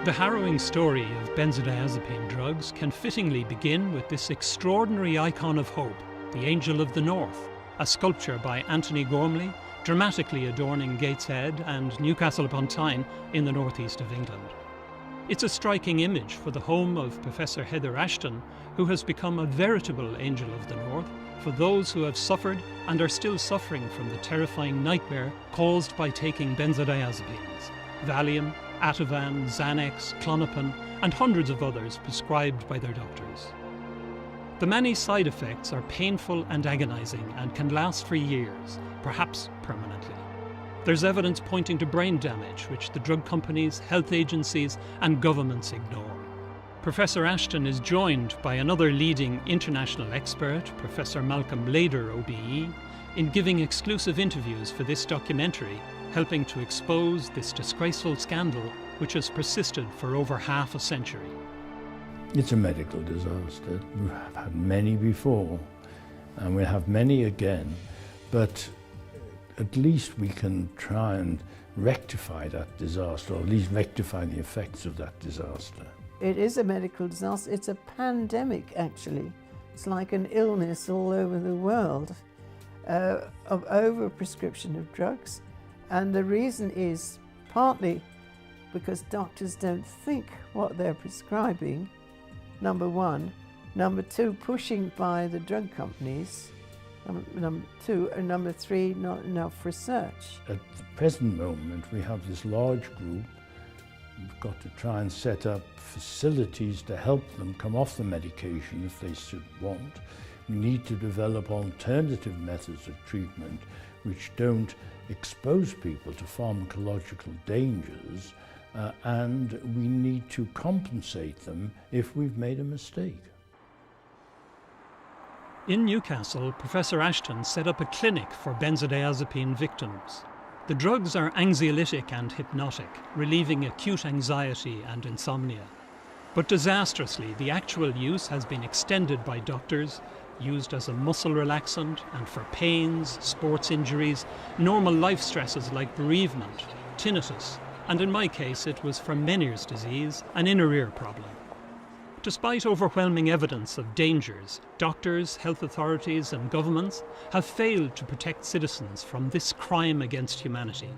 The harrowing story of benzodiazepine drugs can fittingly begin with this extraordinary icon of hope, the Angel of the North, a sculpture by Anthony Gormley, dramatically adorning Gateshead and Newcastle upon Tyne in the northeast of England. It's a striking image for the home of Professor Heather Ashton, who has become a veritable Angel of the North for those who have suffered and are still suffering from the terrifying nightmare caused by taking benzodiazepines, Valium, Ativan, Xanax, Klonopin, and hundreds of others prescribed by their doctors. The many side effects are painful and agonizing and can last for years, perhaps permanently. There's evidence pointing to brain damage, which the drug companies, health agencies, and governments ignore. Professor Ashton is joined by another leading international expert, Professor Malcolm Lader, OBE, in giving exclusive interviews for this documentary, helping to expose this disgraceful scandal which has persisted for over half a century. It's a medical disaster. We have had many before, and we'll have many again, but at least we can try and rectify that disaster, or at least rectify the effects of that disaster. It is a medical disaster. It's a pandemic, actually. It's like an illness all over the world of overprescription of drugs. And the reason is partly because doctors don't think what they're prescribing, number one. Number two, pushing by the drug companies. Number two, and number three, not enough research. At the present moment, we have this large group. We've got to try and set up facilities to help them come off the medication if they should want. We need to develop alternative methods of treatment which don't expose people to pharmacological dangers, and we need to compensate them if we've made a mistake. In Newcastle, Professor Ashton set up a clinic for benzodiazepine victims. The drugs are anxiolytic and hypnotic, relieving acute anxiety and insomnia. But disastrously, the actual use has been extended by doctors, used as a muscle relaxant and for pains, sports injuries, normal life stresses like bereavement, tinnitus, and in my case it was for Meniere's disease, an inner ear problem. Despite overwhelming evidence of dangers, doctors, health authorities and governments have failed to protect citizens from this crime against humanity.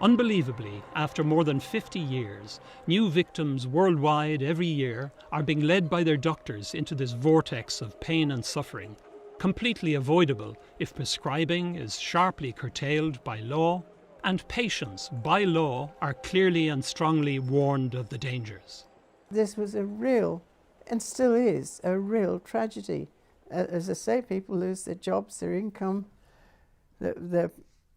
Unbelievably, after more than 50 years, new victims worldwide every year are being led by their doctors into this vortex of pain and suffering, completely avoidable if prescribing is sharply curtailed by law, and patients, by law, are clearly and strongly warned of the dangers. This was a real, and still is, a real tragedy. As I say, people lose their jobs, their income, their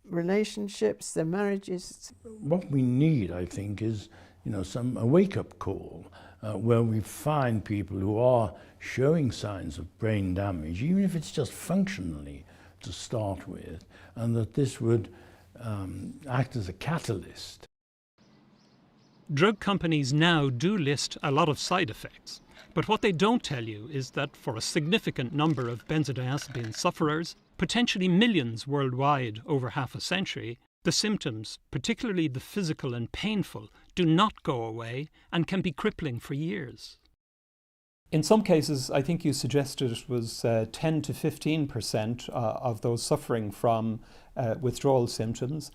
relationships, their marriages. What we need, I think, is a wake-up call where we find people who are showing signs of brain damage, even if it's just functionally to start with, and that this would act as a catalyst. Drug companies now do list a lot of side effects, but what they don't tell you is that for a significant number of benzodiazepine sufferers, potentially millions worldwide over half a century, the symptoms, particularly the physical and painful, do not go away and can be crippling for years. In some cases, I think you suggested it was 10 to 15% of those suffering from withdrawal symptoms.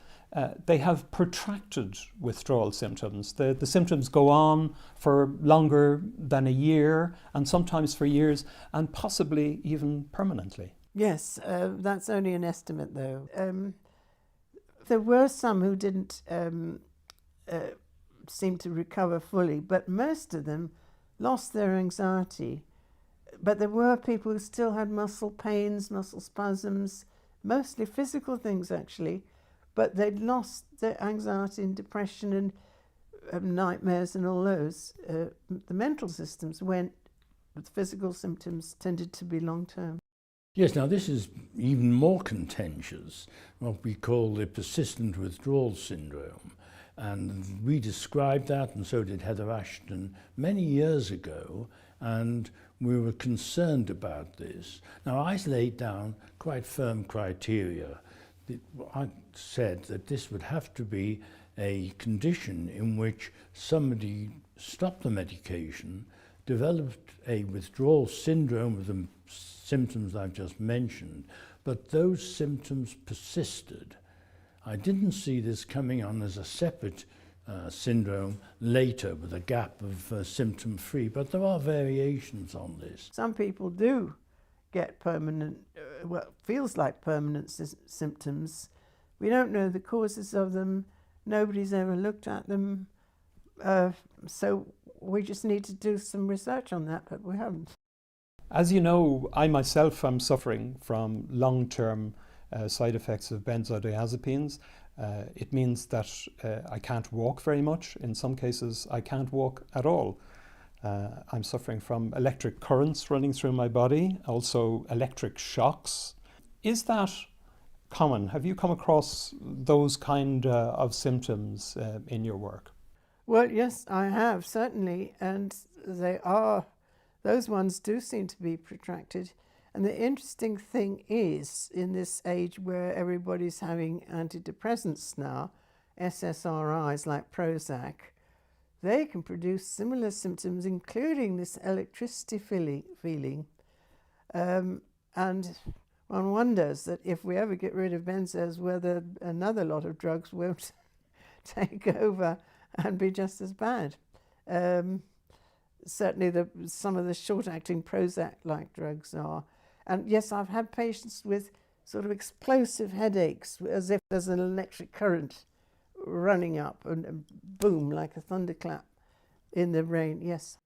They have protracted withdrawal symptoms. The symptoms go on for longer than a year, and sometimes for years, and possibly even permanently. Yes, that's only an estimate though. There were some who didn't seem to recover fully, but most of them lost their anxiety. But there were people who still had muscle pains, muscle spasms, mostly physical things actually, but they'd lost their anxiety and depression and nightmares and all those. The mental systems went, but the physical symptoms tended to be long-term. Yes, now this is even more contentious, what we call the persistent withdrawal syndrome. And we described that, and so did Heather Ashton, many years ago, and we were concerned about this. Now, I laid down quite firm criteria. I said that this would have to be a condition in which somebody stopped the medication, developed a withdrawal syndrome with the symptoms I've just mentioned, but those symptoms persisted. I didn't see this coming on as a separate syndrome later with a gap of symptom-free, but there are variations on this. Some people do get permanent, what feels like permanent symptoms. We don't know the causes of them. Nobody's ever looked at them. So we just need to do some research on that, but we haven't. As you know, I myself am suffering from long-term side effects of benzodiazepines. It means that I can't walk very much. In some cases, I can't walk at all. I'm suffering from electric currents running through my body, also electric shocks. Is that common? Have you come across those kind of symptoms in your work? Well, yes, I have, certainly, and those ones do seem to be protracted. And the interesting thing is, in this age where everybody's having antidepressants now, SSRIs like Prozac, they can produce similar symptoms, including this electricity feeling. And one wonders that if we ever get rid of benzos, whether another lot of drugs won't take over and be just as bad. Certainly some of the short-acting Prozac-like drugs are. And yes, I've had patients with sort of explosive headaches, as if there's an electric current running up and boom, like a thunderclap in the brain, yes.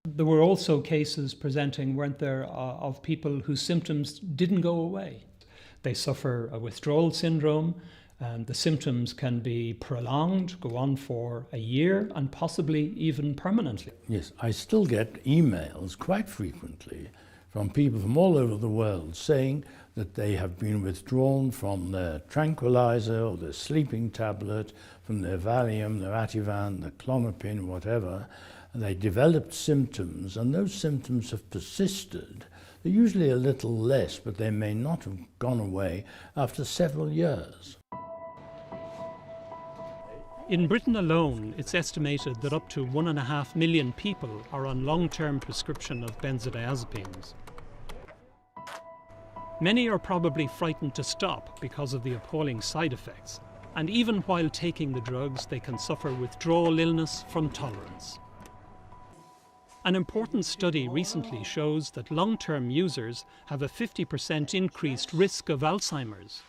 There were also cases presenting, weren't there, of people whose symptoms didn't go away. They suffer a withdrawal syndrome, and the symptoms can be prolonged, go on for a year, and possibly even permanently. Yes, I still get emails quite frequently from people from all over the world saying that they have been withdrawn from their tranquilizer or their sleeping tablet, from their Valium, their Ativan, their Clonopin, whatever, and they developed symptoms, and those symptoms have persisted. They're usually a little less, but they may not have gone away after several years. In Britain alone, it's estimated that up to 1.5 million people are on long-term prescription of benzodiazepines. Many are probably frightened to stop because of the appalling side effects, and even while taking the drugs, they can suffer withdrawal illness from tolerance. An important study recently shows that long-term users have a 50% increased risk of Alzheimer's.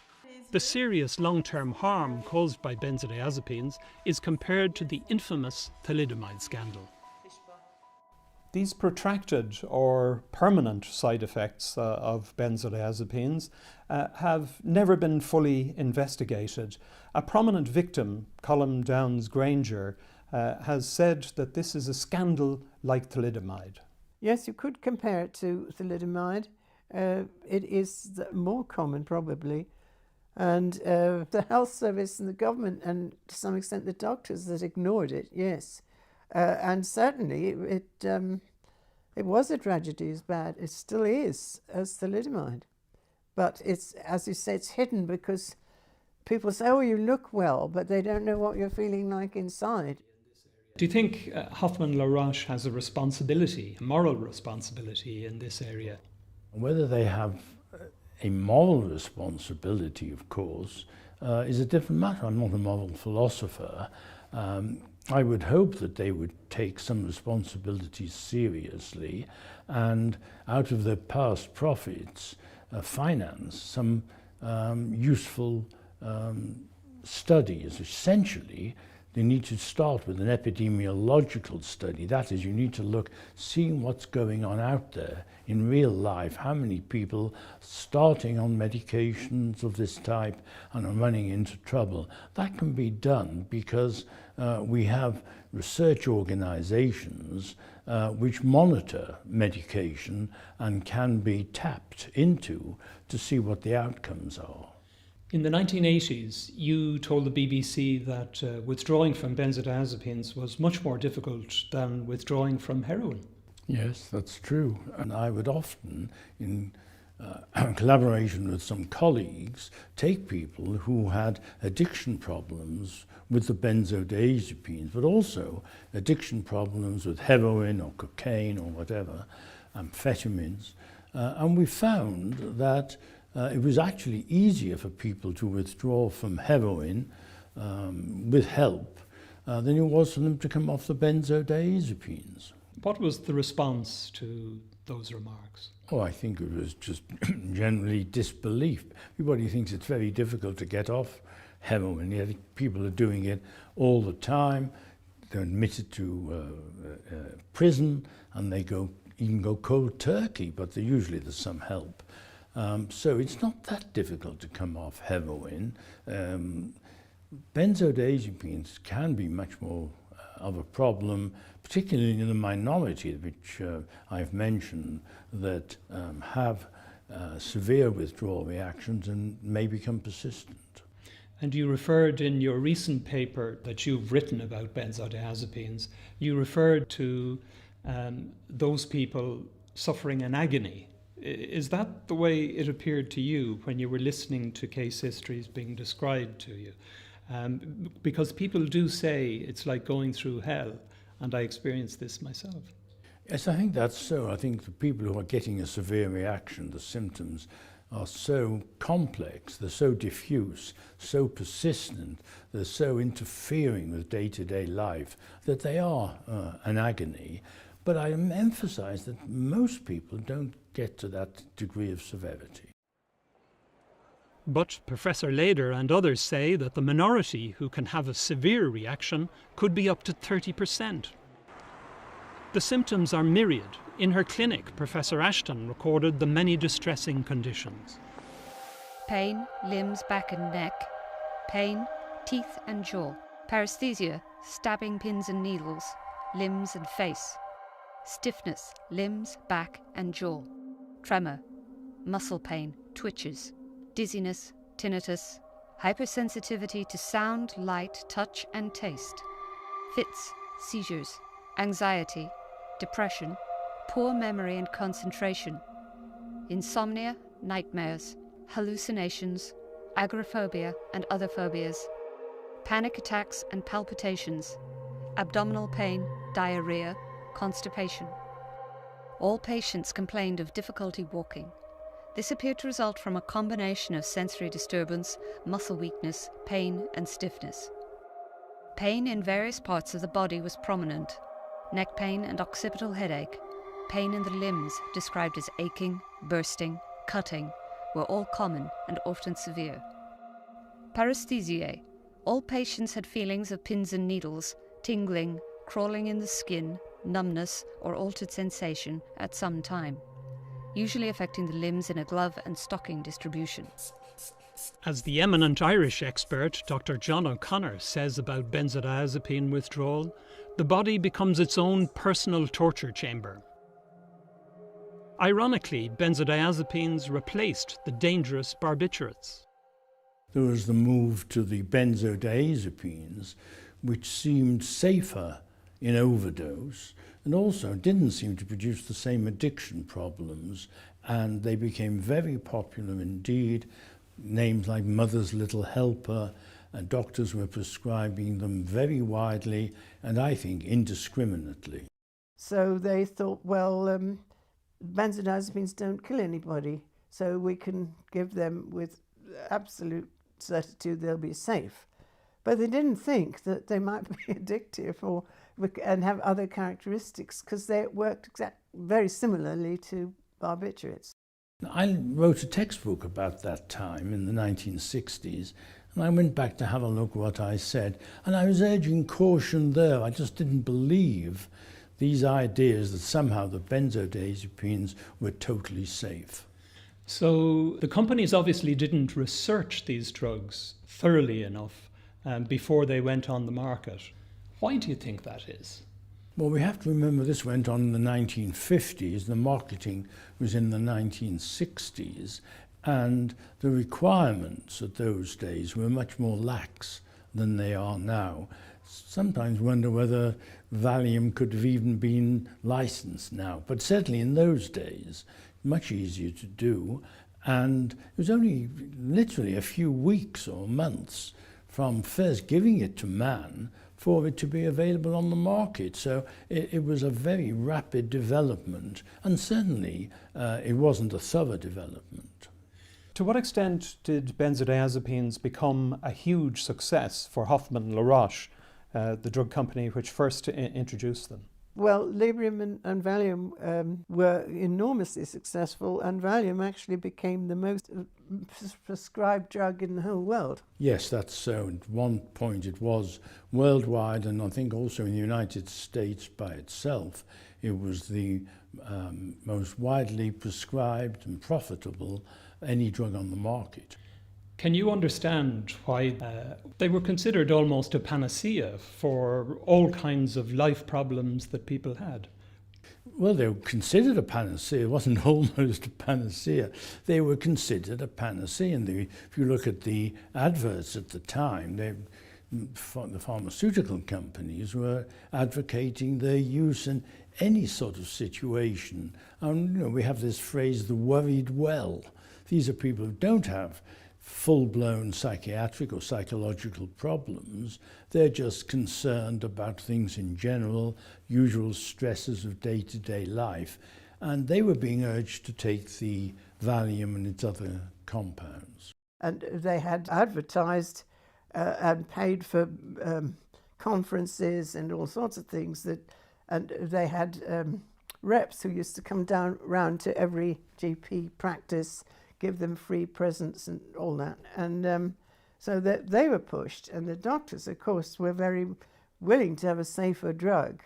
The serious long-term harm caused by benzodiazepines is compared to the infamous thalidomide scandal. These protracted or permanent side effects of benzodiazepines have never been fully investigated. A prominent victim, Colm Downes-Granger, has said that this is a scandal like thalidomide. Yes, you could compare it to thalidomide. It is more common, probably. And the health service and the government, and to some extent the doctors that ignored it, yes. And certainly it was a tragedy as bad. It still is, as thalidomide. But it's, as you say, it's hidden because people say, oh, you look well, but they don't know what you're feeling like inside. Do you think Hoffmann-La Roche has a responsibility, a moral responsibility in this area? Whether they have a moral responsibility, of course, is a different matter. I'm not a moral philosopher. I would hope that they would take some responsibilities seriously and out of their past profits finance some useful studies. Essentially, they need to start with an epidemiological study. That is, you need to look, seeing what's going on out there in real life, how many people starting on medications of this type and are running into trouble. That can be done because we have research organizations which monitor medication and can be tapped into to see what the outcomes are. In the 1980s, you told the BBC that withdrawing from benzodiazepines was much more difficult than withdrawing from heroin. Yes, that's true. And I would often, in collaboration with some colleagues, take people who had addiction problems with the benzodiazepines, but also addiction problems with heroin or cocaine or whatever, amphetamines, and we found that it was actually easier for people to withdraw from heroin with help than it was for them to come off the benzodiazepines. What was the response to those remarks? Oh, I think it was just generally disbelief. Everybody thinks it's very difficult to get off heroin, yet people are doing it all the time. They're admitted to prison, and they even go cold turkey, but usually there's some help. So it's not that difficult to come off heroin. Benzodiazepines can be much more of a problem, particularly in the minority, which I've mentioned, that have severe withdrawal reactions and may become persistent. And you referred in your recent paper that you've written about benzodiazepines, you referred to those people suffering an agony. Is that the way it appeared to you when you were listening to case histories being described to you? Because people do say it's like going through hell, and I experienced this myself. Yes, I think that's so. I think the people who are getting a severe reaction, the symptoms are so complex, they're so diffuse, so persistent, they're so interfering with day-to-day life that they are an agony. But I emphasize that most people don't get to that degree of severity. But Professor Leder and others say that the minority who can have a severe reaction could be up to 30%. The symptoms are myriad. In her clinic, Professor Ashton recorded the many distressing conditions. Pain, limbs, back and neck. Pain, teeth and jaw. Paresthesia, stabbing pins and needles. Limbs and face. Stiffness, limbs, back and jaw. Tremor, muscle pain, twitches. Dizziness, tinnitus. Hypersensitivity to sound, light, touch and taste. Fits, seizures. Anxiety, depression, poor memory and concentration, insomnia, nightmares, hallucinations, agoraphobia and other phobias, panic attacks and palpitations, abdominal pain, diarrhea, constipation. All patients complained of difficulty walking. This appeared to result from a combination of sensory disturbance, muscle weakness, pain and stiffness. Pain in various parts of the body was prominent. Neck pain and occipital headache, pain in the limbs described as aching, bursting, cutting, were all common and often severe. Paresthesiae. All patients had feelings of pins and needles, tingling, crawling in the skin, numbness or altered sensation at some time, usually affecting the limbs in a glove and stocking distribution. As the eminent Irish expert Dr. John O'Connor says about benzodiazepine withdrawal, the body becomes its own personal torture chamber. Ironically, benzodiazepines replaced the dangerous barbiturates. There was the move to the benzodiazepines, which seemed safer in overdose and also didn't seem to produce the same addiction problems, and they became very popular indeed. Names like Mother's Little Helper, and doctors were prescribing them very widely and I think indiscriminately. So they thought, well, benzodiazepines don't kill anybody, so we can give them with absolute certitude they'll be safe. But they didn't think that they might be addictive and have other characteristics, because they worked very similarly to barbiturates. I wrote a textbook about that time in the 1960s, and I went back to have a look what I said, and I was urging caution there. I just didn't believe these ideas that somehow the benzodiazepines were totally safe. So the companies obviously didn't research these drugs thoroughly enough before they went on the market. Why do you think that is? Well, we have to remember this went on in the 1950s. The marketing was in the 1960s, and the requirements at those days were much more lax than they are now. Sometimes wonder whether Valium could have even been licensed now, but certainly in those days much easier to do, and it was only literally a few weeks or months from first giving it to man for it to be available on the market. So it was a very rapid development, and certainly it wasn't a thorough development. To what extent did benzodiazepines become a huge success for Hoffmann and La Roche, the drug company which first introduced them? Well, Librium and Valium were enormously successful, and Valium actually became the most prescribed drug in the whole world. Yes, that's so. At one point it was worldwide, and I think also in the United States by itself, it was the most widely prescribed and profitable any drug on the market. Can you understand why they were considered almost a panacea for all kinds of life problems that people had? Well, they were considered a panacea. It wasn't almost a panacea. They were considered a panacea. And if you look at the adverts at the time, the pharmaceutical companies were advocating their use in any sort of situation. And we have this phrase, the worried well. These are people who don't have full-blown psychiatric or psychological problems. They're just concerned about things in general, usual stresses of day-to-day life, and they were being urged to take the Valium and its other compounds. And they had advertised and paid for conferences and all sorts of things, and they had reps who used to come round to every GP practice, give them free presents and all that. And so that they were pushed. And the doctors, of course, were very willing to have a safer drug.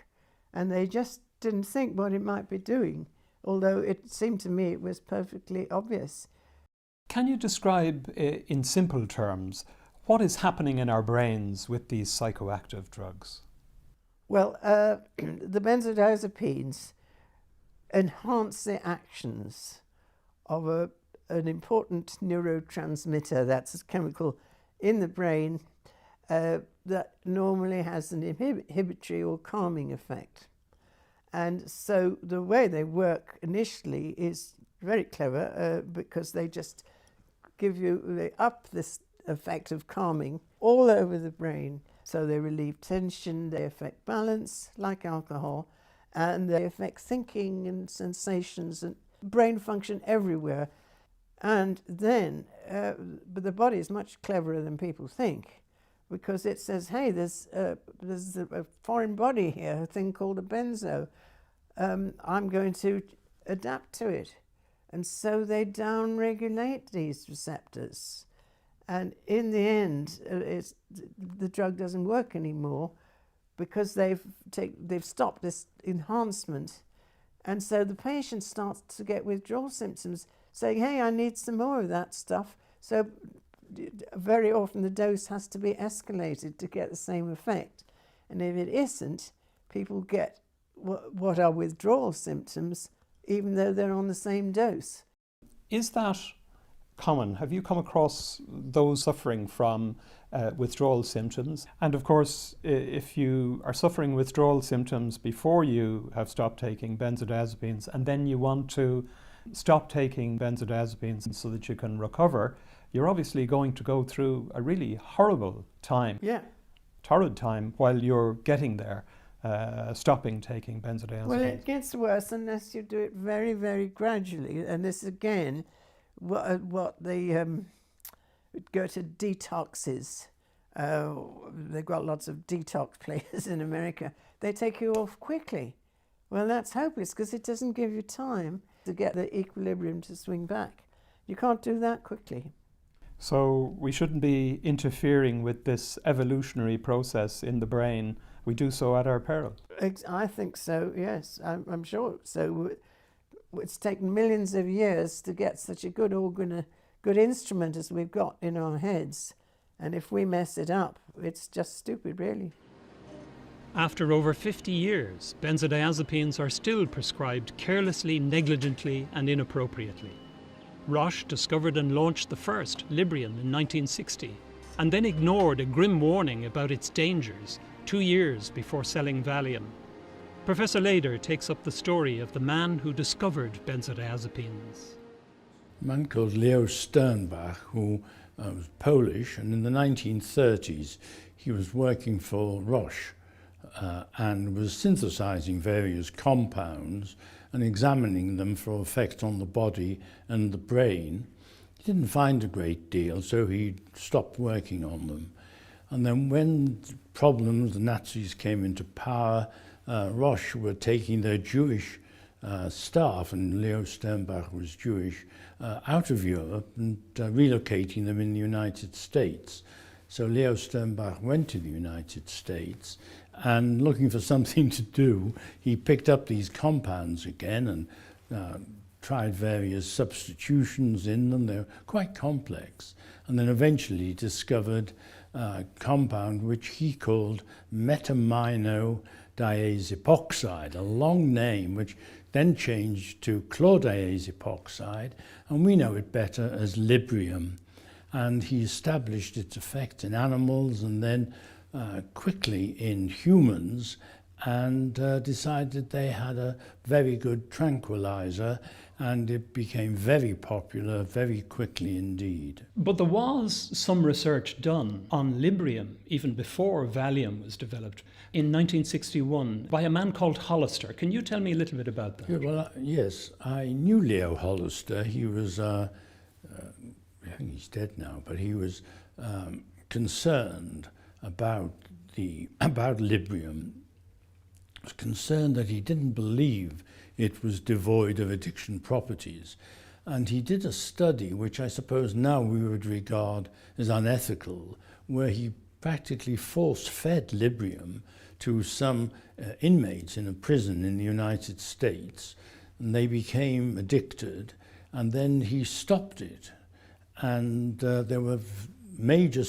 And they just didn't think what it might be doing, although it seemed to me it was perfectly obvious. Can you describe in simple terms what is happening in our brains with these psychoactive drugs? Well, the benzodiazepines enhance the actions of an important neurotransmitter, that's a chemical in the brain that normally has an inhibitory or calming effect. And so the way they work initially is very clever because they just they up this effect of calming all over the brain. So they relieve tension, they affect balance like alcohol, and they affect thinking and sensations and brain function everywhere. And then, but the body is much cleverer than people think, because it says, hey, there's a foreign body here, a thing called a benzo. I'm going to adapt to it. And so they downregulate these receptors. And in the end, the drug doesn't work anymore because they've stopped this enhancement. And so the patient starts to get withdrawal symptoms, saying, hey, I need some more of that stuff. So very often the dose has to be escalated to get the same effect. And if it isn't, people get what are withdrawal symptoms, even though they're on the same dose. Is that common? Have you come across those suffering from withdrawal symptoms? And of course, if you are suffering withdrawal symptoms before you have stopped taking benzodiazepines, and then you want to stop taking benzodiazepines so that you can recover, you're obviously going to go through a really horrible time. Yeah. Torrid time while you're getting there, stopping taking benzodiazepines. Well, it gets worse unless you do it very, very gradually. And this again, what they go to detoxes. They've got lots of detox places in America. They take you off quickly. Well, that's hopeless because it doesn't give you time to get the equilibrium to swing back. You can't do that quickly. So we shouldn't be interfering with this evolutionary process in the brain. We do so at our peril. I think so, yes. I'm sure so. It's taken millions of years to get such a good organ, a good instrument as we've got in our heads. And if we mess it up, it's just stupid, really. After over 50 years, benzodiazepines are still prescribed carelessly, negligently, and inappropriately. Roche discovered and launched the first, Librium, in 1960, and then ignored a grim warning about its dangers 2 years before selling Valium. Professor Leder takes up the story of the man who discovered benzodiazepines. A man called Leo Sternbach, who was Polish, and in the 1930s he was working for Roche and was synthesizing various compounds and examining them for effect on the body and the brain. He didn't find a great deal, so he stopped working on them. And then when the Nazis came into power, Roche were taking their Jewish staff, and Leo Sternbach was Jewish, out of Europe and relocating them in the United States. So Leo Sternbach went to the United States, and looking for something to do, he picked up these compounds again and tried various substitutions in them. They're quite complex. And then eventually discovered a compound which he called metamino-diazepoxide, a long name which then changed to chlordiazepoxide, and we know it better as Librium. And he established its effect in animals and then quickly in humans, and decided they had a very good tranquilizer, and it became very popular very quickly indeed. But there was some research done on Librium even before Valium was developed in 1961 by a man called Hollister. Can you tell me a little bit about that? Yeah, well, yes, I knew Leo Hollister. He was, I think he's dead now, but he was concerned about Librium. He was concerned that he didn't believe it was devoid of addiction properties. And he did a study, which I suppose now we would regard as unethical, where he practically force-fed Librium to some inmates in a prison in the United States, and they became addicted, and then he stopped it. And there were major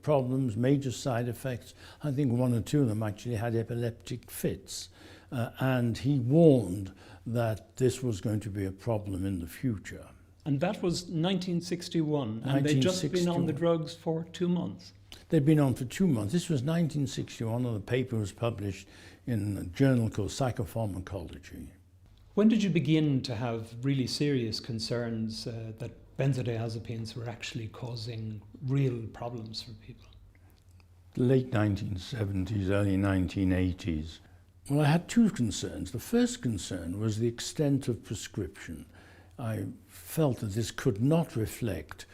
problems, major side effects. I think one or two of them actually had epileptic fits. And he warned that this was going to be a problem in the future. And that was 1961, and they'd just been on the drugs for 2 months. They'd been on for 2 months. This was 1961, and the paper was published in a journal called Psychopharmacology. When did you begin to have really serious concerns that benzodiazepines were actually causing real problems for people? The late 1970s, early 1980s. Well, I had two concerns. The first concern was the extent of prescription. I felt that this could not reflect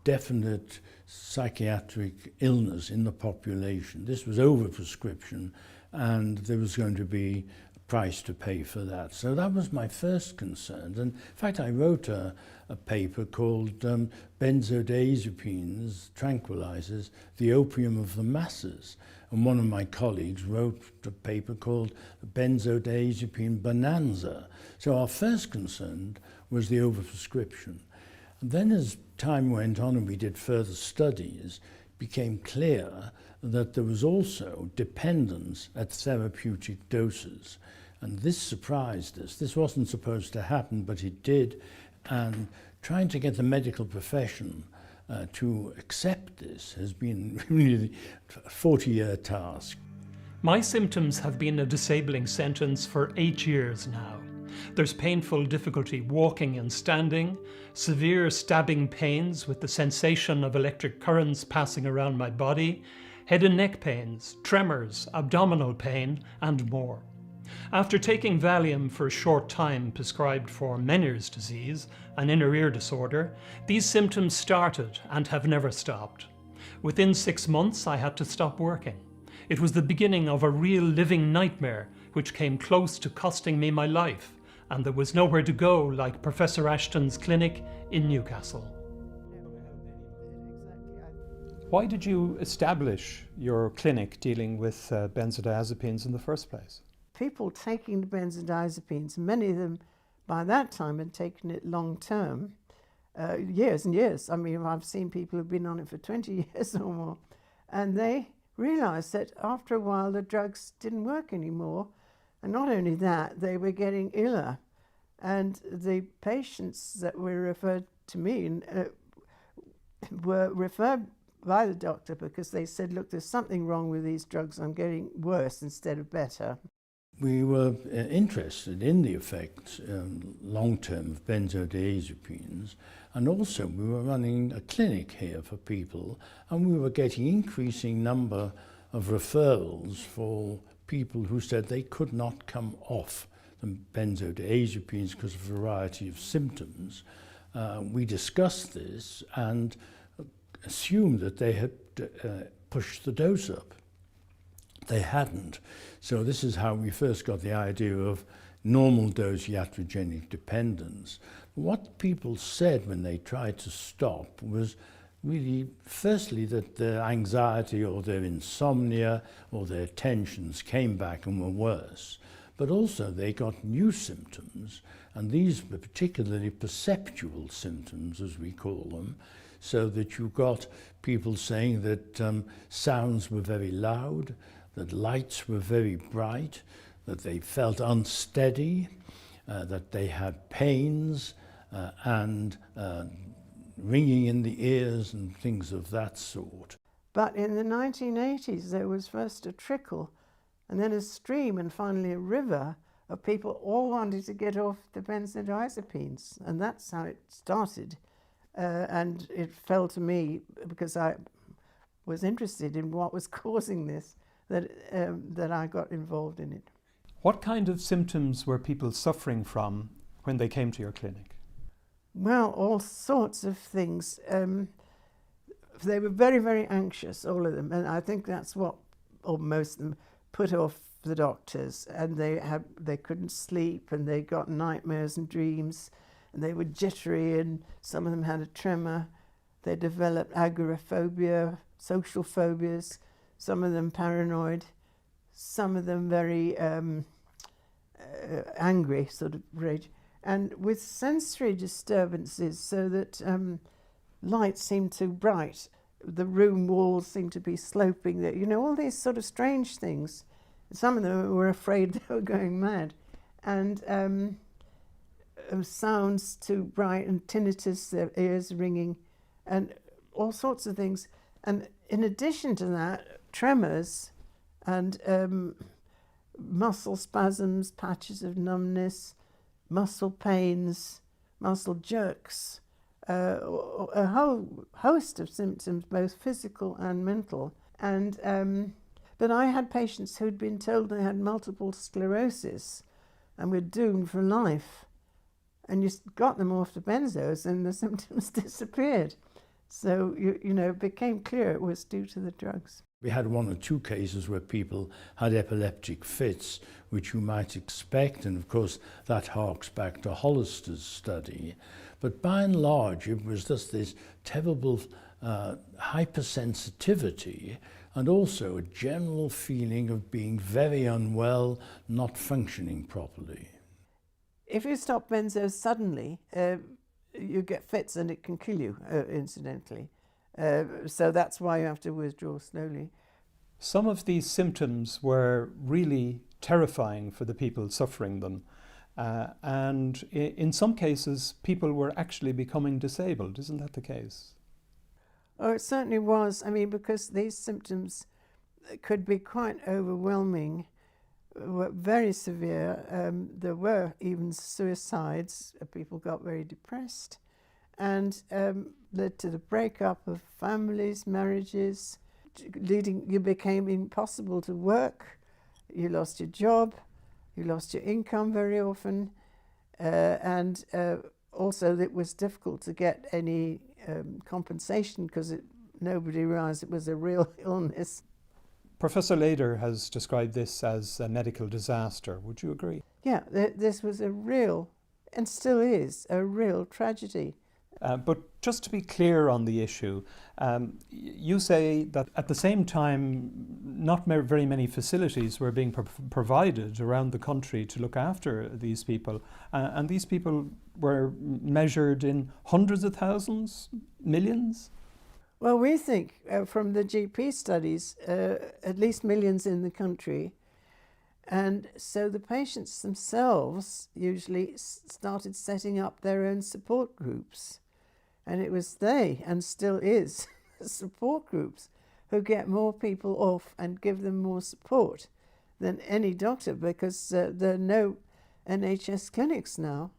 definite psychiatric illness in the population. This was overprescription, and there was going to be a price to pay for that. So that was my first concern. And in fact, I wrote a paper called Benzodiazepines, Tranquilizers, the Opium of the Masses. And one of my colleagues wrote a paper called Benzodiazepine Bonanza. So our first concern was the overprescription. And then as time went on and we did further studies, it became clear that there was also dependence at therapeutic doses. And this surprised us. This wasn't supposed to happen, but it did. And trying to get the medical profession to accept this has been really a 40-year task. My symptoms have been a disabling sentence for 8 years now. There's painful difficulty walking and standing, severe stabbing pains with the sensation of electric currents passing around my body, head and neck pains, tremors, abdominal pain, and more. After taking Valium for a short time prescribed for Meniere's disease, an inner ear disorder, these symptoms started and have never stopped. Within 6 months, I had to stop working. It was the beginning of a real living nightmare, which came close to costing me my life, and there was nowhere to go like Professor Ashton's clinic in Newcastle. Why did you establish your clinic dealing with benzodiazepines in the first place? People taking the benzodiazepines, many of them by that time had taken it long term, years and years. I mean, I've seen people who've been on it for 20 years or more, and they realized that after a while the drugs didn't work anymore. And not only that, they were getting iller. And the patients that were referred to me were referred by the doctor because they said, look, there's something wrong with these drugs. I'm getting worse instead of better. We were interested in the effects long-term of benzodiazepines, and also we were running a clinic here for people, and we were getting increasing number of referrals for people who said they could not come off the benzodiazepines because of a variety of symptoms. We discussed this and assumed that they had pushed the dose up. They hadn't. So this is how we first got the idea of normal dose iatrogenic dependence. What people said when they tried to stop was really, firstly, that their anxiety or their insomnia or their tensions came back and were worse. But also they got new symptoms, and these were particularly perceptual symptoms, as we call them, so that you got people saying that sounds were very loud, that lights were very bright, that they felt unsteady, that they had pains and ringing in the ears and things of that sort. But in the 1980s, there was first a trickle and then a stream and finally a river of people all wanting to get off the benzodiazepines. And that's how it started. And it fell to me, because I was interested in what was causing this, that I got involved in it. What kind of symptoms were people suffering from when they came to your clinic? Well, all sorts of things. They were very, very anxious, all of them, and I think that's what, or most of them, put off the doctors. And they couldn't sleep, and they got nightmares and dreams, and they were jittery, and some of them had a tremor. They developed agoraphobia, social phobias, some of them paranoid, some of them very angry, sort of rage, and with sensory disturbances, so that light seemed too bright, the room walls seemed to be sloping, that, you know, all these sort of strange things. Some of them were afraid they were going mad, and sounds too bright, and tinnitus, their ears ringing, and all sorts of things. And in addition to that, tremors and muscle spasms, patches of numbness, muscle pains, muscle jerks, a whole host of symptoms, both physical and mental. And but I had patients who'd been told they had multiple sclerosis and were doomed for life. And you got them off the benzos and the symptoms disappeared. So, you know, it became clear it was due to the drugs. We had 1 or 2 cases where people had epileptic fits, which you might expect, and of course that harks back to Hollister's study. But by and large, it was just this terrible hypersensitivity, and also a general feeling of being very unwell, not functioning properly. If you stop benzos suddenly, you get fits and it can kill you, incidentally. So that's why you have to withdraw slowly. Some of these symptoms were really terrifying for the people suffering them. And in some cases, people were actually becoming disabled. Isn't that the case? Oh, it certainly was. I mean, because these symptoms could be quite overwhelming, were very severe. There were even suicides. People got very depressed, and led to the breakup of families, marriages, you became impossible to work. You lost your job, you lost your income very often, and also it was difficult to get any compensation because nobody realized it was a real illness. Professor Lader has described this as a medical disaster. Would you agree? Yeah, this was a real, and still is, a real tragedy. But just to be clear on the issue, you say that at the same time, not very many facilities were being provided around the country to look after these people. And these people were measured in hundreds of thousands, millions? Well, we think from the GP studies, at least millions in the country. And so the patients themselves usually started setting up their own support groups. And it was they, and still is, support groups who get more people off and give them more support. than any doctor, because there are no NHS clinics now.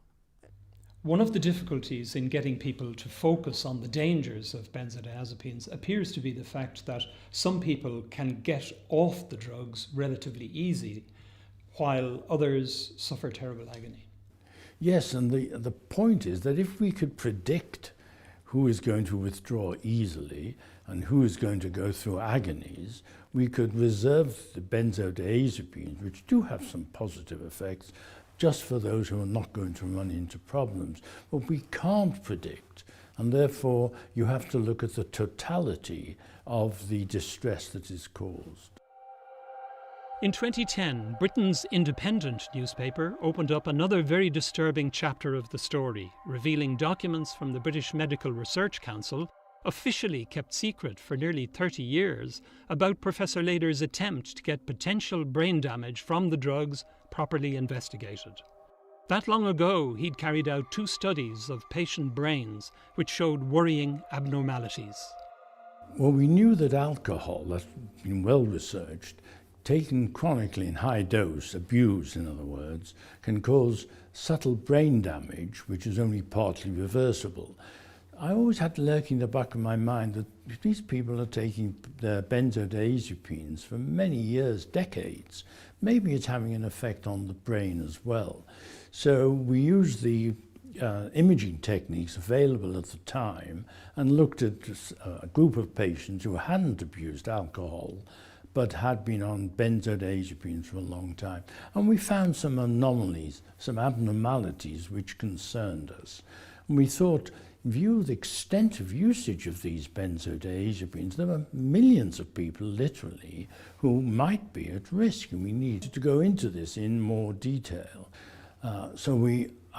One of the difficulties in getting people to focus on the dangers of benzodiazepines appears to be the fact that some people can get off the drugs relatively easy, while others suffer terrible agony. Yes, and the point is that if we could predict who is going to withdraw easily and who is going to go through agonies, we could reserve the benzodiazepines, which do have some positive effects, just for those who are not going to run into problems. But we can't predict, and therefore you have to look at the totality of the distress that is caused. In 2010, Britain's Independent newspaper opened up another very disturbing chapter of the story, revealing documents from the British Medical Research Council, officially kept secret for nearly 30 years, about Professor Leder's attempt to get potential brain damage from the drugs properly investigated. That long ago, he'd carried out 2 studies of patient brains which showed worrying abnormalities. Well, we knew that alcohol, that's been well researched, taken chronically in high dose, abused in other words, can cause subtle brain damage, which is only partly reversible. I always had lurking in the back of my mind that these people are taking their benzodiazepines for many years, decades. Maybe it's having an effect on the brain as well. So we used the imaging techniques available at the time and looked at a group of patients who hadn't abused alcohol but had been on benzodiazepines for a long time. And we found some anomalies, some abnormalities which concerned us. And we thought, in view of the extent of usage of these benzodiazepines, there were millions of people, literally, who might be at risk, and we needed to go into this in more detail.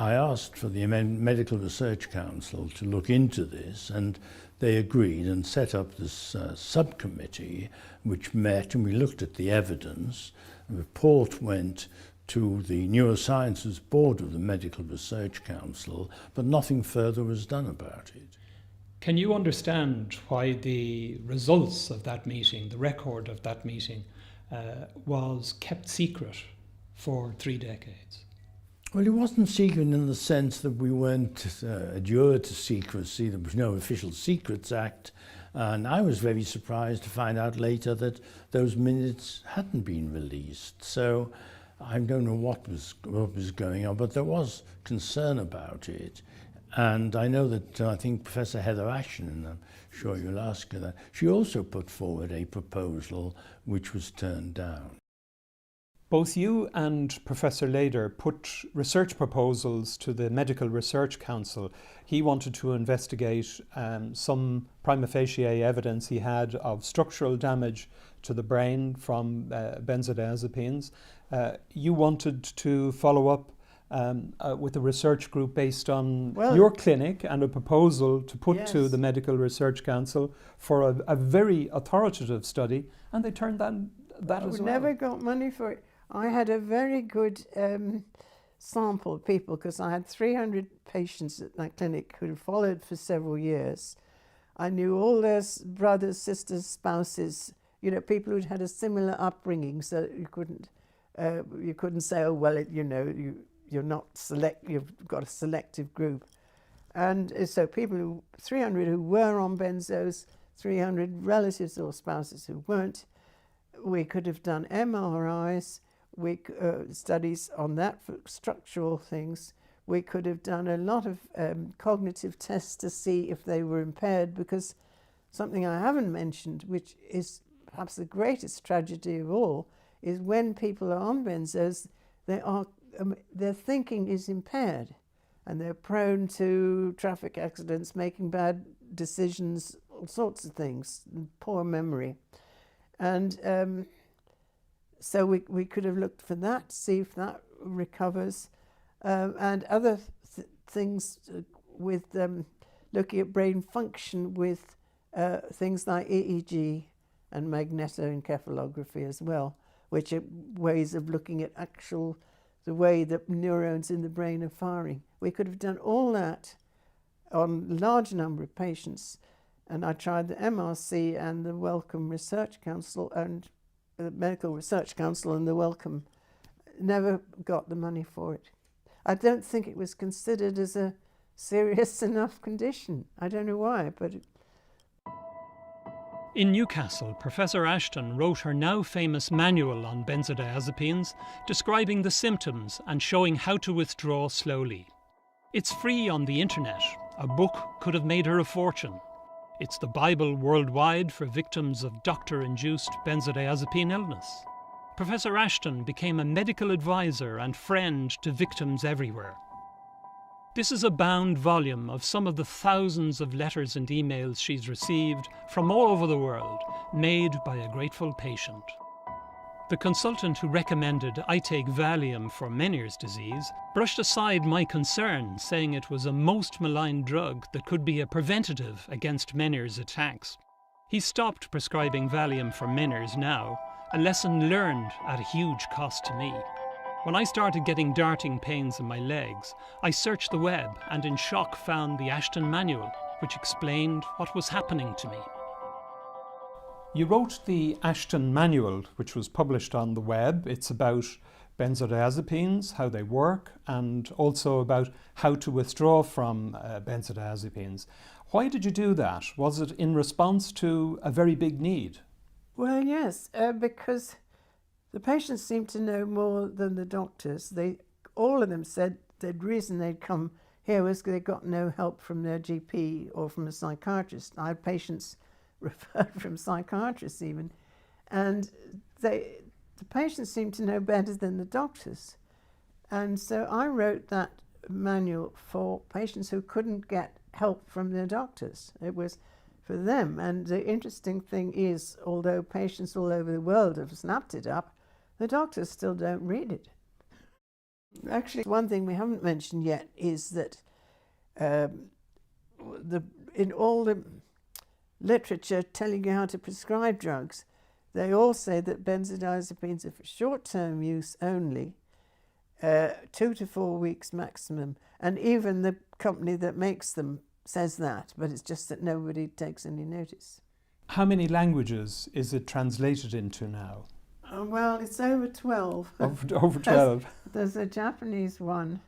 I asked for the Medical Research Council to look into this, and they agreed and set up this subcommittee which met, and we looked at the evidence. A report went to the Neurosciences Board of the Medical Research Council, but nothing further was done about it. Can you understand why the results of that meeting, the record of that meeting, was kept secret for 3 decades? Well, it wasn't secret in the sense that we weren't adjured to secrecy. There was no Official Secrets Act. And I was very surprised to find out later that those minutes hadn't been released. So I don't know what was going on, but there was concern about it. And I know that I think Professor Heather Ashton, and I'm sure you'll ask her that, she also put forward a proposal which was turned down. Both you and Professor Leder put research proposals to the Medical Research Council. He wanted to investigate some prima facie evidence he had of structural damage to the brain from benzodiazepines. You wanted to follow up with a research group based on your clinic and a proposal to put to the Medical Research Council for a very authoritative study, and they turned that as well. We never got money for it. I had a very good sample of people, because I had 300 patients at my clinic who had followed for several years. I knew all their brothers, sisters, spouses, you know, people who'd had a similar upbringing, so you couldn't say, oh well, you're not you've got a selective group. And so people 300 who were on benzos, 300 relatives or spouses who weren't. We could have done MRIs, studies on that for structural things. We could have done a lot of cognitive tests to see if they were impaired, because something I haven't mentioned, which is perhaps the greatest tragedy of all, is when people are on benzos, their thinking is impaired and they're prone to traffic accidents, making bad decisions, all sorts of things, and poor memory. And so we could have looked for that, see if that recovers, and other things with looking at brain function with things like EEG and magnetoencephalography as well, which are ways of looking at the way that neurons in the brain are firing. We could have done all that on a large number of patients, and I tried the MRC and the Wellcome Research Council, and the Medical Research Council and the Wellcome never got the money for it. I don't think it was considered as a serious enough condition. I don't know why, but... In Newcastle, Professor Ashton wrote her now famous manual on benzodiazepines, describing the symptoms and showing how to withdraw slowly. It's free on the internet. A book could have made her a fortune. It's the Bible worldwide for victims of doctor-induced benzodiazepine illness. Professor Ashton became a medical advisor and friend to victims everywhere. This is a bound volume of some of the thousands of letters and emails she's received from all over the world, made by a grateful patient. The consultant who recommended I take Valium for Meniere's disease brushed aside my concern, saying it was a most maligned drug that could be a preventative against Meniere's attacks. He stopped prescribing Valium for Meniere's now, a lesson learned at a huge cost to me. When I started getting darting pains in my legs, I searched the web and in shock found the Ashton manual, which explained what was happening to me. You wrote the Ashton manual, which was published on the web. It's about benzodiazepines, how they work, and also about how to withdraw from benzodiazepines. Why did you do that? Was it in response to a very big need? Well, yes, because the patients seemed to know more than the doctors. All of them said the reason they'd come here was because they got no help from their GP or from a psychiatrist. I had patients referred from psychiatrists even, and the patients seemed to know better than the doctors. And so I wrote that manual for patients who couldn't get help from their doctors. It was for them. And the interesting thing is, although patients all over the world have snapped it up, the doctors still don't read it. Actually, one thing we haven't mentioned yet is that in all the literature telling you how to prescribe drugs, they all say that benzodiazepines are for short-term use only, 2 to 4 weeks maximum. And even the company that makes them says that, but it's just that nobody takes any notice. How many languages is it translated into now? Well, it's over 12. Over 12. There's a Japanese one.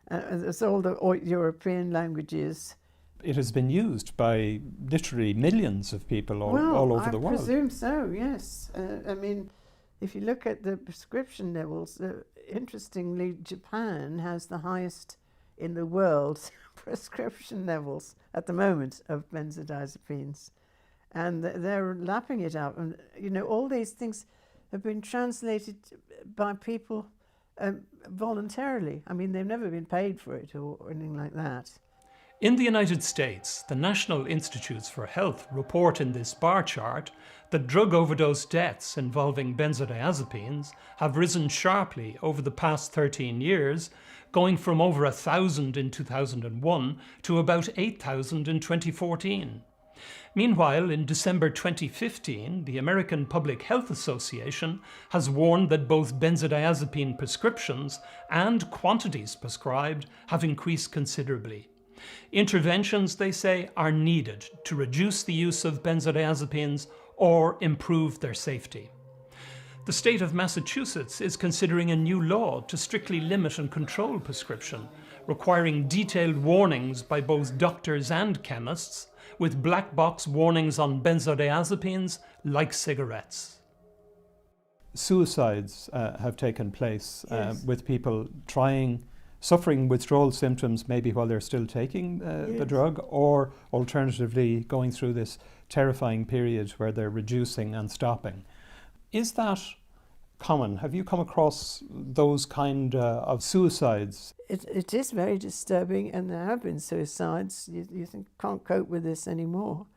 There's all the European languages. It has been used by literally millions of people all over the world. I presume so, yes. I mean, if you look at the prescription levels, interestingly, Japan has the highest in the world prescription levels at the moment of benzodiazepines. And they're lapping it up. And, you know, all these things have been translated by people voluntarily. I mean, they've never been paid for it or anything like that. In the United States, the National Institutes for Health report in this bar chart that drug overdose deaths involving benzodiazepines have risen sharply over the past 13 years, going from over 1,000 in 2001 to about 8,000 in 2014. Meanwhile, in December 2015, the American Public Health Association has warned that both benzodiazepine prescriptions and quantities prescribed have increased considerably. Interventions, they say, are needed to reduce the use of benzodiazepines or improve their safety. The state of Massachusetts is considering a new law to strictly limit and control prescription, requiring detailed warnings by both doctors and chemists, with black box warnings on benzodiazepines like cigarettes. Suicides have taken place Yes. with people suffering withdrawal symptoms maybe while they're still taking the drug, or alternatively going through this terrifying period where they're reducing and stopping. Is that common? Have you come across those kind of suicides? It is very disturbing, and there have been suicides. You think, can't cope with this anymore.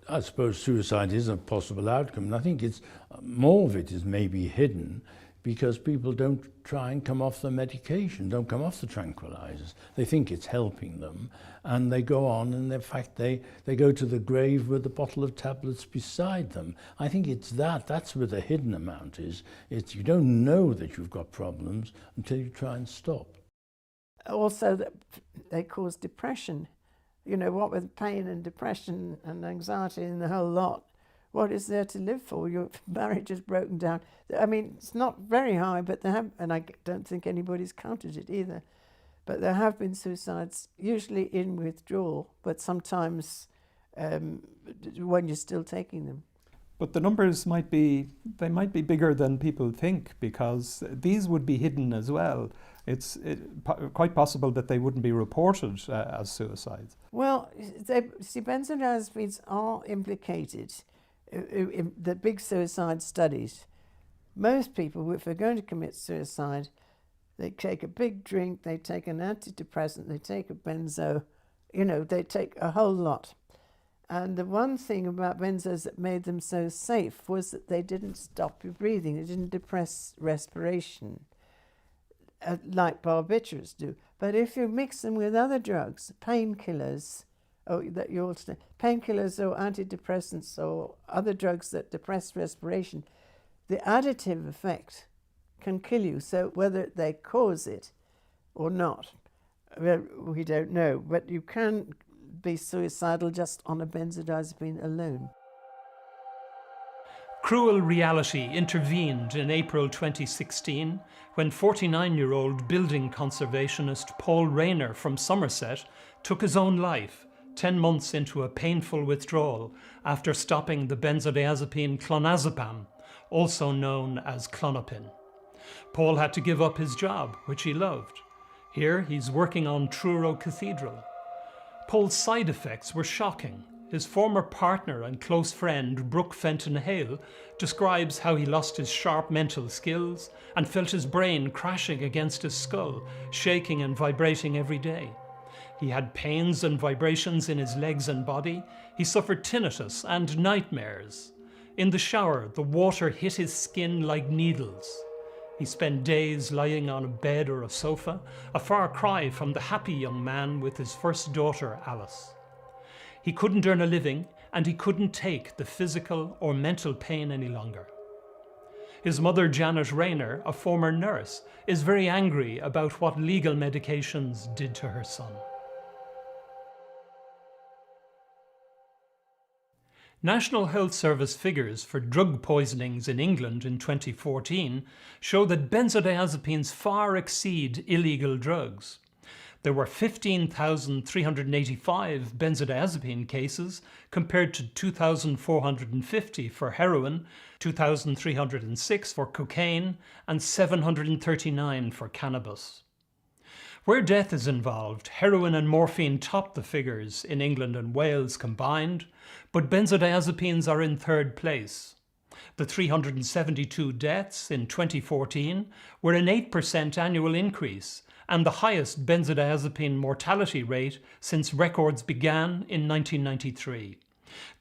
I suppose suicide is a possible outcome, and I think it's more of it is maybe hidden because people don't try and come off the medication, don't come off the tranquilizers. They think it's helping them, and they go on, and in fact they go to the grave with a bottle of tablets beside them. I think it's that's where the hidden amount is. It's you don't know that you've got problems until you try and stop. Also, they cause depression. You know, what with pain and depression and anxiety and the whole lot, what is there to live for? Your marriage has broken down. I mean, it's not very high, but there have, and I don't think anybody's counted it either, but there have been suicides, usually in withdrawal, but sometimes when you're still taking them. But the numbers might be bigger than people think, because these would be hidden as well. It's quite possible that they wouldn't be reported as suicides. Well, benzodiazepines are implicated in the big suicide studies. Most people, if they're going to commit suicide, they take a big drink, they take an antidepressant, they take a benzo, they take a whole lot. And the one thing about benzos that made them so safe was that they didn't stop your breathing, they didn't depress respiration, like barbiturates do. But if you mix them with other drugs, painkillers, painkillers or antidepressants or other drugs that depress respiration, the additive effect can kill you. So whether they cause it or not, well, we don't know. But you can be suicidal just on a benzodiazepine alone. Cruel reality intervened in April 2016 when 49-year-old building conservationist Paul Rayner from Somerset took his own life 10 months into a painful withdrawal after stopping the benzodiazepine clonazepam, also known as Klonopin. Paul had to give up his job, which he loved. Here he's working on Truro Cathedral. Paul's side effects were shocking. His former partner and close friend, Brooke Fenton Hale, describes how he lost his sharp mental skills and felt his brain crashing against his skull, shaking and vibrating every day. He had pains and vibrations in his legs and body. He suffered tinnitus and nightmares. In the shower, the water hit his skin like needles. He spent days lying on a bed or a sofa, a far cry from the happy young man with his first daughter, Alice. He couldn't earn a living, and he couldn't take the physical or mental pain any longer. His mother, Janet Rayner, a former nurse, is very angry about what legal medications did to her son. National Health Service figures for drug poisonings in England in 2014 show that benzodiazepines far exceed illegal drugs. There were 15,385 benzodiazepine cases compared to 2,450 for heroin, 2,306 for cocaine, and 739 for cannabis. Where death is involved, heroin and morphine top the figures in England and Wales combined, but benzodiazepines are in third place. The 372 deaths in 2014 were an 8% annual increase and the highest benzodiazepine mortality rate since records began in 1993.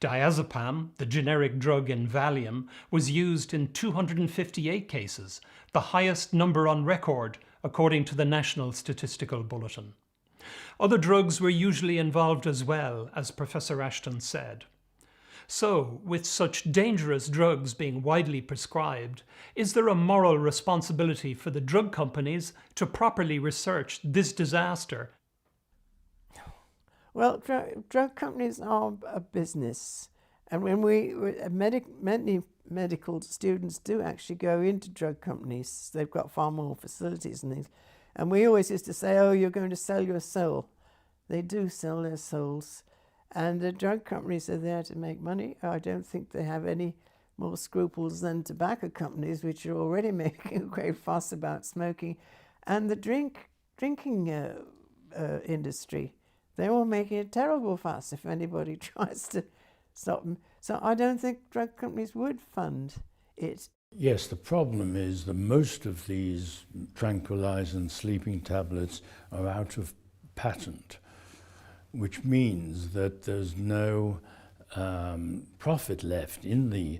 Diazepam, the generic drug in Valium, was used in 258 cases, the highest number on record according to the National Statistical Bulletin. Other drugs were usually involved as well, as Professor Ashton said. So, with such dangerous drugs being widely prescribed, is there a moral responsibility for the drug companies to properly research this disaster? Well, drug companies are a business, and when many medical students do actually go into drug companies, they've got far more facilities and things, and we always used to say, oh, you're going to sell your soul. They do sell their souls, and the drug companies are there to make money. I don't think they have any more scruples than tobacco companies, which are already making a great fuss about smoking, and the drinking industry. They're all making a terrible fuss if anybody tries to stop them. So I don't think drug companies would fund it. Yes, the problem is that most of these tranquilizers and sleeping tablets are out of patent, which means that there's no profit left in the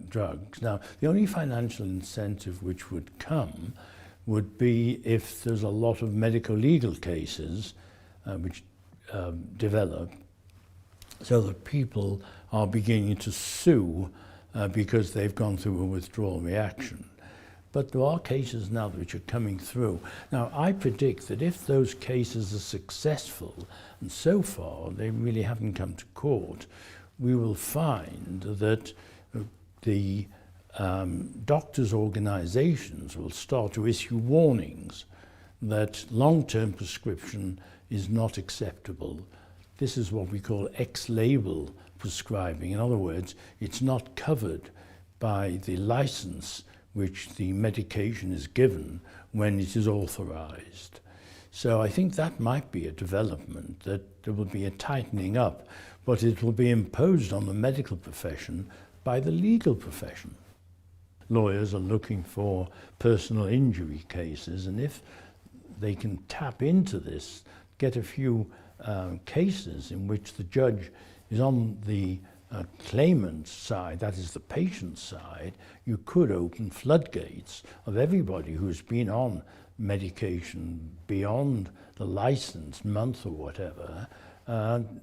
drugs. Now, the only financial incentive which would come would be if there's a lot of medical legal cases which develop, so that people are beginning to sue because they've gone through a withdrawal reaction. But there are cases now which are coming through. Now, I predict that if those cases are successful, and so far they really haven't come to court, we will find that the doctors' organizations will start to issue warnings that long-term prescription is not acceptable. This is what we call ex-label prescribing. In other words, it's not covered by the license which the medication is given when it is authorized. So I think that might be a development, that there will be a tightening up, but it will be imposed on the medical profession by the legal profession. Lawyers are looking for personal injury cases, and if they can tap into this, get a few cases in which the judge is on the claimant's side, that is the patient's side, you could open floodgates of everybody who's been on medication beyond the licensed month or whatever,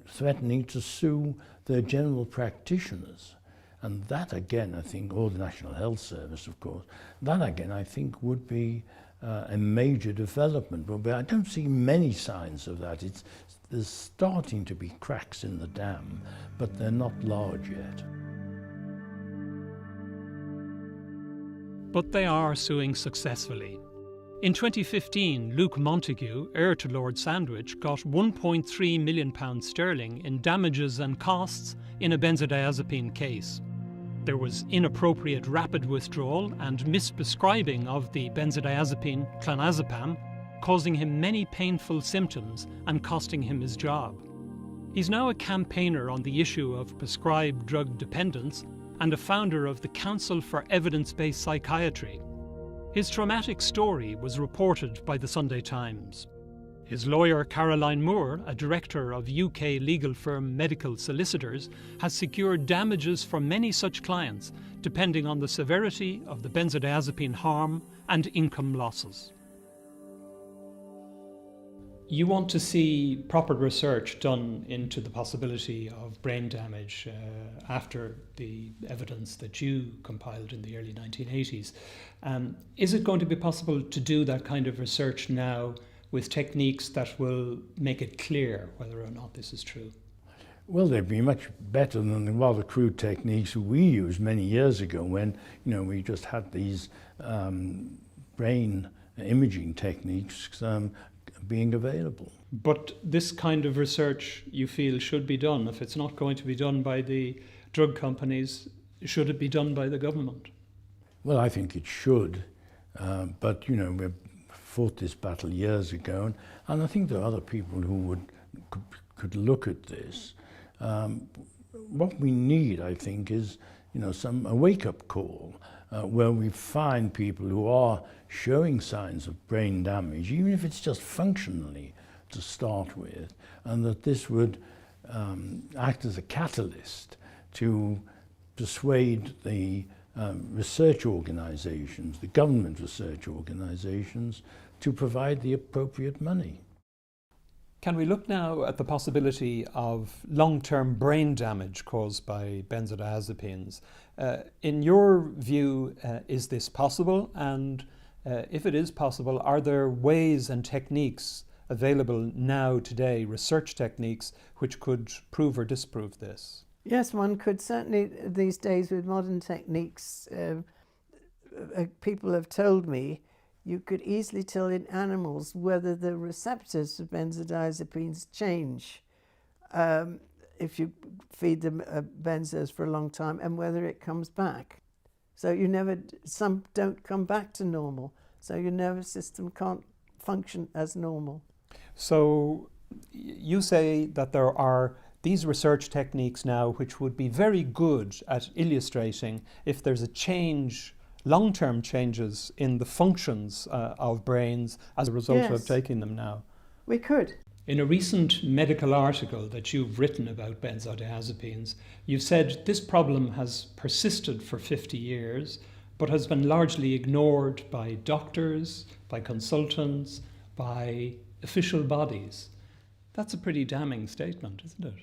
threatening to sue their general practitioners. And that again, I think, or the National Health Service, of course, that again, I think, would be a major development. But I don't see many signs of that. There's starting to be cracks in the dam, but they're not large yet. But they are suing successfully. In 2015, Luke Montague, heir to Lord Sandwich, got £1.3 million sterling in damages and costs in a benzodiazepine case. There was inappropriate rapid withdrawal and misprescribing of the benzodiazepine clonazepam, causing him many painful symptoms and costing him his job. He's now a campaigner on the issue of prescribed drug dependence and a founder of the Council for Evidence-Based Psychiatry. His traumatic story was reported by the Sunday Times. His lawyer Caroline Moore, a director of UK legal firm Medical Solicitors, has secured damages for many such clients, depending on the severity of the benzodiazepine harm and income losses. You want to see proper research done into the possibility of brain damage after the evidence that you compiled in the early 1980s. Is it going to be possible to do that kind of research now with techniques that will make it clear whether or not this is true? Well, they'd be much better than the rather crude techniques we used many years ago when, we just had these brain imaging techniques being available. But this kind of research, you feel, should be done. If it's not going to be done by the drug companies, should it be done by the government? Well, I think it should, but we fought this battle years ago, and I think there are other people who could look at this. What we need, I think, is a wake-up call where we find people who are showing signs of brain damage, even if it's just functionally to start with, and that this would act as a catalyst to persuade the research organizations, the government research organizations, to provide the appropriate money. Can we look now at the possibility of long-term brain damage caused by benzodiazepines? In your view, is this possible? And if it is possible, are there ways and techniques available now today, research techniques, which could prove or disprove this? Yes, one could certainly these days with modern techniques. People have told me you could easily tell in animals whether the receptors of benzodiazepines change if you feed them benzos for a long time, and whether it comes back. So some don't come back to normal, so your nervous system can't function as normal. So you say that there are these research techniques now which would be very good at illustrating if there's a change, long-term changes in the functions of brains as a result of taking them now. We could. In a recent medical article that you've written about benzodiazepines, you've said this problem has persisted for 50 years, but has been largely ignored by doctors, by consultants, by official bodies. That's a pretty damning statement, isn't it?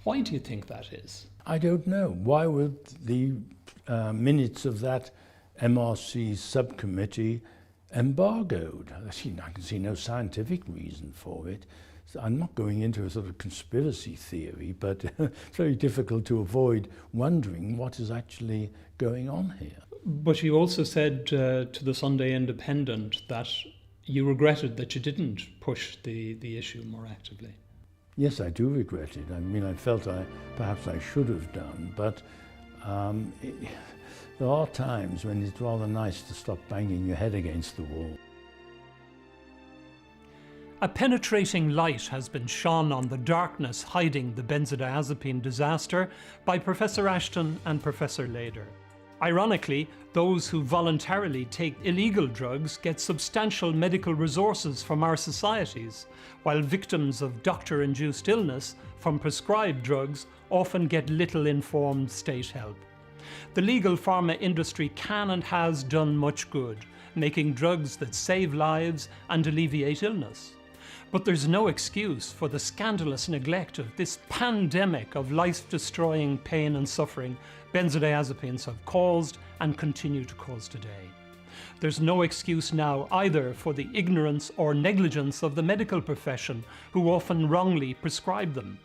Why do you think that is? I don't know. Why would the minutes of that MRC subcommittee embargoed? I can see no scientific reason for it. So I'm not going into a sort of conspiracy theory, but it's very difficult to avoid wondering what is actually going on here. But you also said to the Sunday Independent that you regretted that you didn't push the issue more actively. Yes, I do regret it. I mean, I felt perhaps I should have done, but there are times when it's rather nice to stop banging your head against the wall. A penetrating light has been shone on the darkness hiding the benzodiazepine disaster by Professor Ashton and Professor Lader. Ironically, those who voluntarily take illegal drugs get substantial medical resources from our societies, while victims of doctor-induced illness from prescribed drugs often get little informed state help. The legal pharma industry can and has done much good, making drugs that save lives and alleviate illness. But there's no excuse for the scandalous neglect of this pandemic of life-destroying pain and suffering benzodiazepines have caused and continue to cause today. There's no excuse now either for the ignorance or negligence of the medical profession, who often wrongly prescribe them.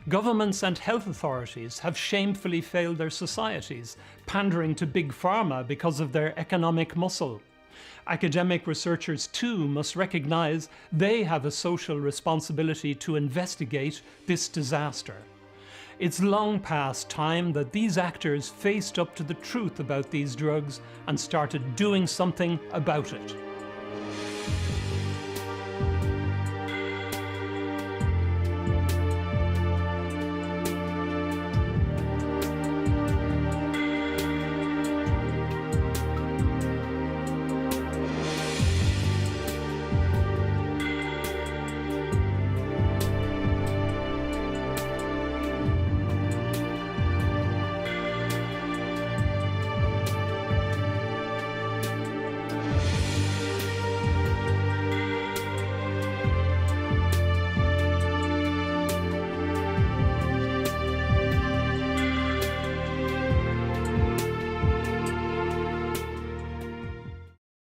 Governments and health authorities have shamefully failed their societies, pandering to big pharma because of their economic muscle. Academic researchers too must recognise they have a social responsibility to investigate this disaster. It's long past time that these actors faced up to the truth about these drugs and started doing something about it.